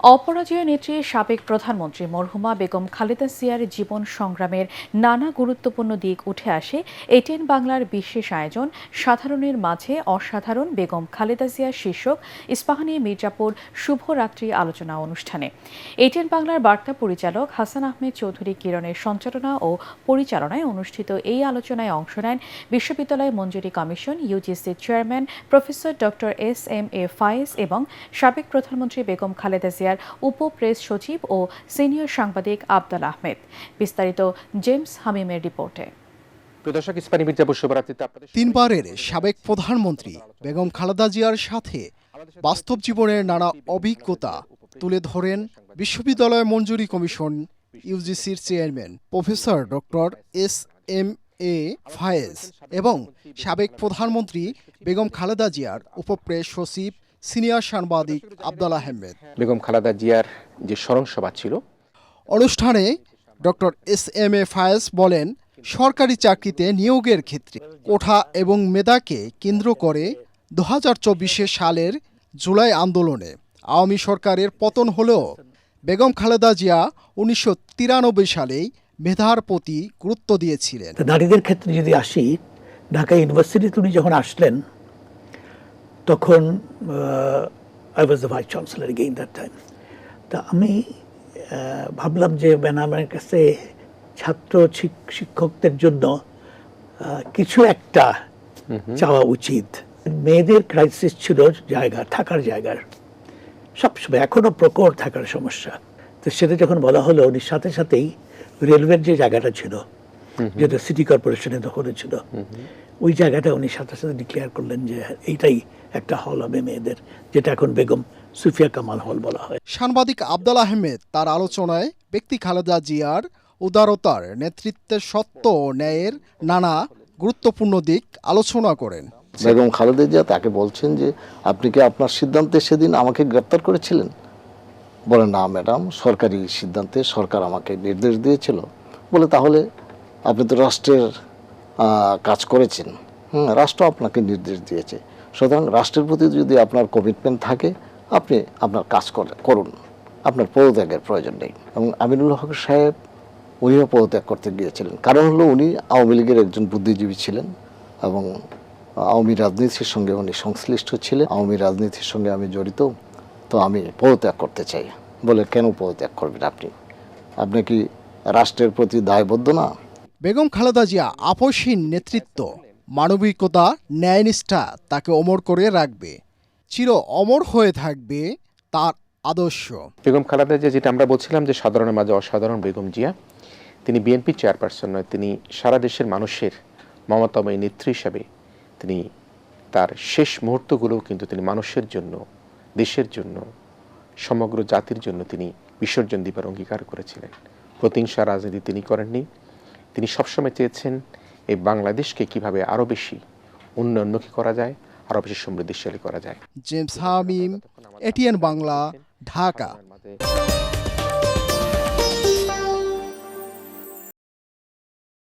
অপরাজেয় নেত্রী সাবেক প্রধানমন্ত্রী মরহুমা বেগম খালেদা জিয়ার জীবন সংগ্রামের নানা গুরুত্বপূর্ণ দিক উঠে আসে এটিএন বাংলার বিশেষ আয়োজন সাধারণের মাঝে অসাধারণ বেগম খালেদা জিয়ার শীর্ষক ইস্পাহানী মির্জাপুর শুভরাত্রি আলোচনা অনুষ্ঠানে এটিএন বাংলার বার্তা পরিচালক হাসান আহমেদ চৌধুরী কিরণের সঞ্চালনা ও পরিচালনায় অনুষ্ঠিত এই আলোচনায় অংশ নেন বিশ্ববিদ্যালয় মঞ্জুরি কমিশন ইউজিসির চেয়ারম্যান প্রফেসর ডক্টর এস.এম.এ. ফায়েজ এবং সাবেক প্রধানমন্ত্রী বেগম খালেদা জিয়ার উপ প্রেস সচিব ও সিনিয়র সাংবাদিক আব্দুল আহমেদ। বিস্তারিত জেমস হামিমের রিপোর্টে। তিনবারের সাবেক প্রধানমন্ত্রী বেগম খালেদা জিয়ার সাথে বাস্তব জীবনের নানা অভিজ্ঞতা তুলে ধরেন বিশ্ববিদ্যালয় মঞ্জুরি কমিশন ইউজিসির চেয়ারম্যান প্রফেসর ডক্টর এস.এম.এ. ফায়েজ এবং সাবেক প্রধানমন্ত্রী বেগম খালেদা জিয়ার উপপ্রেস সচিব সিনিয়র সাংবাদিক আব্দুল আহমেদ। বেগম খালেদা জিয়ার যে স্মরণসভা ছিল অনুষ্ঠানে ডক্টর এস.এম.এ. ফায়েজ বলেন, সরকারি চাকরিতে নিয়োগের ক্ষেত্রে কোঠা এবং মেধাকে কেন্দ্র করে 2024 সালের জুলাই আন্দোলনে আওয়ামী সরকারের পতন হলেও বেগম খালেদা জিয়া 1993 সালেই মেধার প্রতি গুরুত্ব দিয়েছিলেন। নারীদের ক্ষেত্রে যদি আসি, ঢাকা ইউনিভার্সিটিতে উনি যখন আসলেন তখন I was the vice chancellor again that time. তা আমি ভাবলাম যে আমার কাছে ছাত্র শিক্ষকদের জন্য কিছু একটা চাওয়া উচিত। মেয়েদের ক্রাইসিস ছিল থাকার জায়গার সবসময় এখনো প্রকট থাকার সমস্যা। তো সেটা যখন বলা হলো, উনি সাথে সাথেই রেলওয়ের যে জায়গাটা ছিল, যেটা সিটি কর্পোরেশনের দখলে ছিল, ওই জায়গাটা উনি সাথে সাথে ডিক্লেয়ার করলেন যে এইটাই একটা হল হবে মেয়েদের, যেটা এখন বেগম সুফিয়া কামাল হল বলা হয়। সাংবাদিক আব্দুল আহমেদ তার আলোচনায় ব্যক্তি খালেদা জিয়ার উদারতার, নেতৃত্বের সত্য ও ন্যায়ের নানা গুরুত্বপূর্ণ দিক আলোচনা করেন। বেগম খালেদা জিয়া তাকে বলছেন যে আপনি কি আপনার সিদ্ধান্তে সেদিন আমাকে গ্রেপ্তার করেছিলেন? বলেন, না ম্যাডাম, সরকারি সিদ্ধান্তে সরকার আমাকে নির্দেশ দিয়েছিল। বলে, তাহলে আপনি তো রাষ্ট্রের কাজ করেছেন, রাষ্ট্র আপনাকে নির্দেশ দিয়েছে, সুতরাং রাষ্ট্রের প্রতি যদি আপনার কমিটমেন্ট থাকে আপনি আপনার কাজ করুন, আপনার পদত্যাগের প্রয়োজন নেই। এবং আমিনুল হক সাহেব উনিও পদত্যাগ করতে গিয়েছিলেন, কারণ হলো উনি আওয়ামী লীগের একজন বুদ্ধিজীবী ছিলেন এবং আওয়ামী রাজনীতির সঙ্গে উনি সংশ্লিষ্ট ছিলেন। আওয়ামী রাজনীতির সঙ্গে আমি জড়িত, তো আমি পদত্যাগ করতে চাই। বলে, কেন পদত্যাগ করবেন আপনি? আপনি কি রাষ্ট্রের প্রতি দায়বদ্ধ না? বেগম খালেদা জিয়া আপসহীন নেতৃত্ব, মানবিকতা, ন্যায়নিষ্ঠা তাকে অমর করে রাখবে, চির অমর হয়ে থাকবে তার আদর্শ। বেগম খালেদা জিয়া, যেটা আমরা বলছিলাম যে সাধারণের মাঝে অসাধারণ বেগম জিয়া, তিনি বিএনপি চেয়ারপারসন নয়, তিনি সারা দেশের মানুষের মমতাময়ী নেত্রী হিসাবে তিনি তার শেষ মুহূর্তগুলোও কিন্তু তিনি মানুষের জন্য, দেশের জন্য, সমগ্র জাতির জন্য তিনি বিসর্জন দিবার অঙ্গীকার করেছিলেন। প্রতিহিংসা রাজনীতি তিনি করেননি। তিনি সবসময় চেয়েছেন এই বাংলাদেশকে কিভাবে আরও বেশি উন্নয়নমুখী করা যায়, আরও বেশি সমৃদ্ধিশালী করা যায়। জেমস হামিম, এটিএন বাংলা, ঢাকা।